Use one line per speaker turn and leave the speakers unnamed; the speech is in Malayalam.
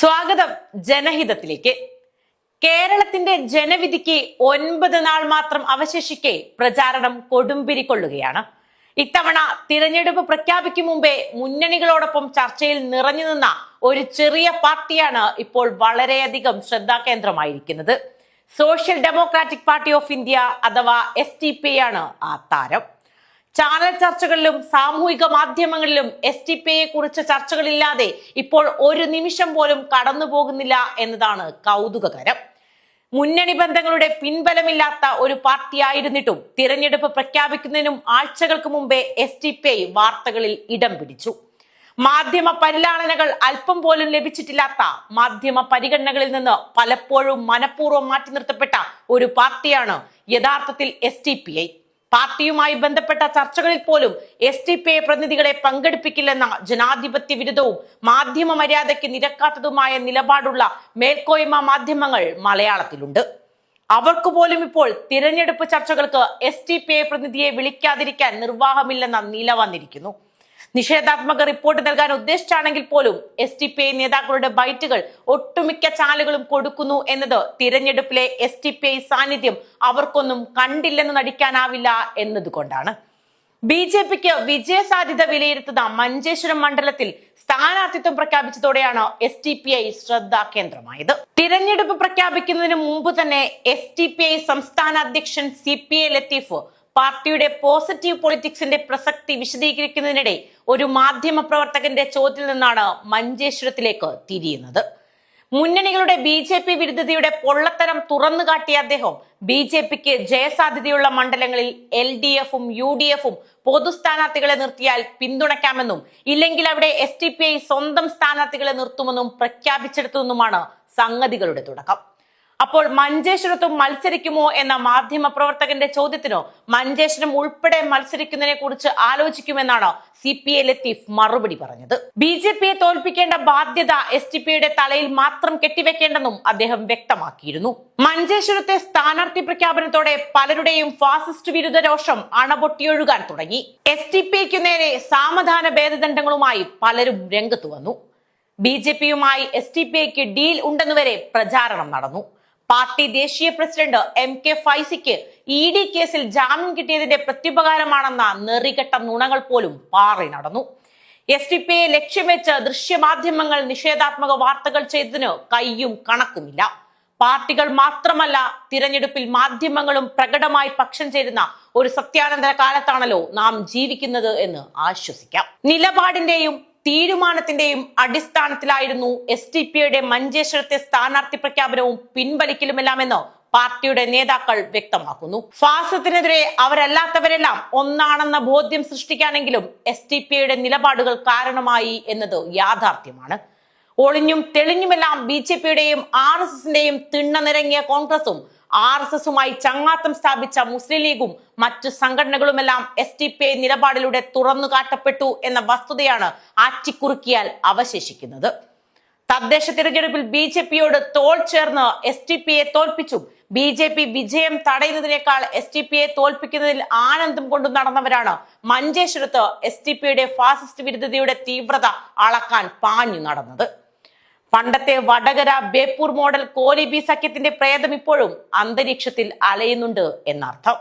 സ്വാഗതം ജനഹിതത്തിലേക്ക്. കേരളത്തിന്റെ ജനവിധിക്ക് 9 നാൾ മാത്രം അവശേഷിക്കെ പ്രചാരണം കൊടുമ്പിരിക്കൊള്ളുകയാണ്. ഇത്തവണ തിരഞ്ഞെടുപ്പ് പ്രഖ്യാപിക്കും മുമ്പേ മുന്നണികളോടൊപ്പം ചർച്ചയിൽ നിറഞ്ഞു നിന്ന ഒരു ചെറിയ പാർട്ടിയാണ് ഇപ്പോൾ വളരെയധികം ശ്രദ്ധാകേന്ദ്രമായിരിക്കുന്നത്. Social democratic party of India അഥവാ SDP ആണ് ആ താരം. ചാനൽ ചർച്ചകളിലും സാമൂഹിക മാധ്യമങ്ങളിലും SDP കുറിച്ച ചർച്ചകളില്ലാതെ ഇപ്പോൾ ഒരു നിമിഷം പോലും കടന്നു പോകുന്നില്ല എന്നതാണ് കൗതുകകരം. മുന്നണി ബന്ധങ്ങളുടെ പിൻബലമില്ലാത്ത ഒരു പാർട്ടിയായിരുന്നിട്ടും തിരഞ്ഞെടുപ്പ് പ്രഖ്യാപിക്കുന്നതിനും ആഴ്ചകൾക്ക് മുമ്പേ SDP വാർത്തകളിൽ ഇടം പിടിച്ചു. മാധ്യമ പരിലാളനകൾ അല്പം പോലും ലഭിച്ചിട്ടില്ലാത്ത മാധ്യമ പരിഗണനകളിൽ നിന്ന് പലപ്പോഴും മനഃപൂർവ്വം മാറ്റി നിർത്തപ്പെട്ട ഒരു പാർട്ടിയാണ് യഥാർത്ഥത്തിൽ SDP. പാർട്ടിയുമായി ബന്ധപ്പെട്ട ചർച്ചകളിൽ പോലും SDP പ്രതിനിധികളെ പങ്കെടുപ്പിക്കില്ലെന്ന ജനാധിപത്യ വിരുദ്ധവും മാധ്യമ മര്യാദയ്ക്ക് നിരക്കാത്തതുമായ നിലപാടുള്ള മേൽക്കോയ്മ മാധ്യമങ്ങൾ മലയാളത്തിലുണ്ട്. അവർക്ക് പോലും ഇപ്പോൾ തിരഞ്ഞെടുപ്പ് ചർച്ചകൾക്ക് SDP പ്രതിനിധിയെ വിളിക്കാതിരിക്കാൻ നിർവാഹമില്ലെന്ന നില വന്നിരിക്കുന്നു. നിഷേധാത്മക റിപ്പോർട്ട് നൽകാൻ ഉദ്ദേശിച്ചാണെങ്കിൽ പോലും SDP നേതാക്കളുടെ ബൈറ്റുകൾ ഒട്ടുമിക്ക ചാനലുകളും കൊടുക്കുന്നു എന്നത് തിരഞ്ഞെടുപ്പിലെ SDP സാന്നിധ്യം അവർക്കൊന്നും കണ്ടില്ലെന്ന് നടിക്കാനാവില്ല എന്നതുകൊണ്ടാണ്. BJPക്ക് വിജയസാധ്യത വിലയിരുത്തുന്ന മഞ്ചേശ്വരം മണ്ഡലത്തിൽ സ്ഥാനാർത്ഥിത്വം പ്രഖ്യാപിച്ചതോടെയാണ് SDP ശ്രദ്ധാകേന്ദ്രമായത്. തിരഞ്ഞെടുപ്പ് പ്രഖ്യാപിക്കുന്നതിന് മുമ്പ് തന്നെ SDP സംസ്ഥാന അധ്യക്ഷൻ CPA ലത്തീഫ് പാർട്ടിയുടെ പോസിറ്റീവ് പൊളിറ്റിക്സിന്റെ പ്രസക്തി വിശദീകരിക്കുന്നതിനിടെ ഒരു മാധ്യമ പ്രവർത്തകന്റെ ചോദ്യത്തിൽ നിന്നാണ് മഞ്ചേശ്വരത്തിലേക്ക് തിരിയുന്നത്. മുന്നണികളുടെ BJP വിരുദ്ധതയുടെ പൊള്ളത്തരം തുറന്നു കാട്ടിയ അദ്ദേഹം BJPക്ക് ജയസാധ്യതയുള്ള മണ്ഡലങ്ങളിൽ LDFും UDFും പൊതു സ്ഥാനാർത്ഥികളെ നിർത്തിയാൽ പിന്തുണയ്ക്കാമെന്നും ഇല്ലെങ്കിൽ അവിടെ SDP സ്വന്തം സ്ഥാനാർത്ഥികളെ നിർത്തുമെന്നും പ്രഖ്യാപിച്ചെടുത്തുവെന്നുമാണ് സംഗതികളുടെ തുടക്കം. അപ്പോൾ മഞ്ചേശ്വരത്തും മത്സരിക്കുമോ എന്ന മാധ്യമ പ്രവർത്തകന്റെ ചോദ്യത്തിനോ മഞ്ചേശ്വരം ഉൾപ്പെടെ മത്സരിക്കുന്നതിനെ കുറിച്ച് ആലോചിക്കുമെന്നാണ് CPA ലത്തീഫ് മറുപടി പറഞ്ഞത്. BJPയെ തോൽപ്പിക്കേണ്ട ബാധ്യത SDP തലയിൽ മാത്രം കെട്ടിവെക്കേണ്ടെന്നും അദ്ദേഹം വ്യക്തമാക്കിയിരുന്നു. മഞ്ചേശ്വരത്തെ സ്ഥാനാർത്ഥി പ്രഖ്യാപനത്തോടെ പലരുടെയും ഫാസിസ്റ്റ് വിരുദ്ധ രോഷം അണപൊട്ടിയൊഴുകാൻ തുടങ്ങി. SDP നേരെ സാമധാന ഭേദദണ്ഡങ്ങളുമായി പലരും രംഗത്തു വന്നു. BJPയുമായി SDP ഡീൽ ഉണ്ടെന്നുവരെ പ്രചാരണം നടന്നു. പാർട്ടി ദേശീയ പ്രസിഡന്റ് MK ഫൈസിക്ക് ED കേസിൽ ജാമ്യം കിട്ടിയതിന്റെ പ്രത്യുപകാരമാണെന്ന നെറികെട്ട നുണകൾ പോലും പാറി നടന്നു. SDP ലക്ഷ്യം വെച്ച് ദൃശ്യമാധ്യമങ്ങൾ നിഷേധാത്മക വാർത്തകൾ ചെയ്തതിന് കയ്യും കണക്കുമില്ല. പാർട്ടികൾ മാത്രമല്ല, തിരഞ്ഞെടുപ്പിൽ മാധ്യമങ്ങളും പ്രകടമായി പക്ഷം ചേരുന്ന ഒരു സത്യാനന്തര കാലത്താണല്ലോ നാം ജീവിക്കുന്നത് എന്ന് ആശ്വസിക്കാം. നിലപാടിന്റെയും തീരുമാനത്തിന്റെയും അടിസ്ഥാനത്തിലായിരുന്നു SDP മഞ്ചേശ്വരത്തെ സ്ഥാനാർത്ഥി പ്രഖ്യാപനവും പിൻവലിക്കലുമെല്ലാമെന്ന് പാർട്ടിയുടെ നേതാക്കൾ വ്യക്തമാക്കുന്നു. ഫാസത്തിനെതിരെ അവരല്ലാത്തവരെല്ലാം ഒന്നാണെന്ന ബോധ്യം സൃഷ്ടിക്കാനെങ്കിലും SDP നിലപാടുകൾ കാരണമായി എന്നത് യാഥാർത്ഥ്യമാണ്. ഒളിഞ്ഞും തെളിഞ്ഞുമെല്ലാം BJPയുടെയും RSSന്റെയും തിണ്ണ നിറങ്ങിയ കോൺഗ്രസും RSSുമായി ചങ്ങാത്തം സ്ഥാപിച്ച മുസ്ലിം ലീഗും മറ്റു സംഘടനകളുമെല്ലാം SDP നിലപാടിലൂടെ തുറന്നു കാട്ടപ്പെട്ടു എന്ന വസ്തുതയാണ് ആറ്റിക്കുറുക്കിയാൽ അവശേഷിക്കുന്നത്. തദ്ദേശ തിരഞ്ഞെടുപ്പിൽ BJPയോട് തോൾ ചേർന്ന് SDP തോൽപ്പിച്ചും BJP വിജയം തടയുന്നതിനേക്കാൾ SDP തോൽപ്പിക്കുന്നതിൽ ആനന്ദം കൊണ്ടു നടന്നവരാണ് മഞ്ചേശ്വരത്ത് SDP ഫാസിസ്റ്റ് വിരുദ്ധതയുടെ തീവ്രത അളക്കാൻ പാഞ്ഞു നടന്നത്. പണ്ടത്തെ വടകര ബേപ്പൂർ മോഡൽ കോലിബി സഖ്യത്തിന്റെ പ്രേതം ഇപ്പോഴും അന്തരീക്ഷത്തിൽ അലയുന്നുണ്ട് എന്നർത്ഥം.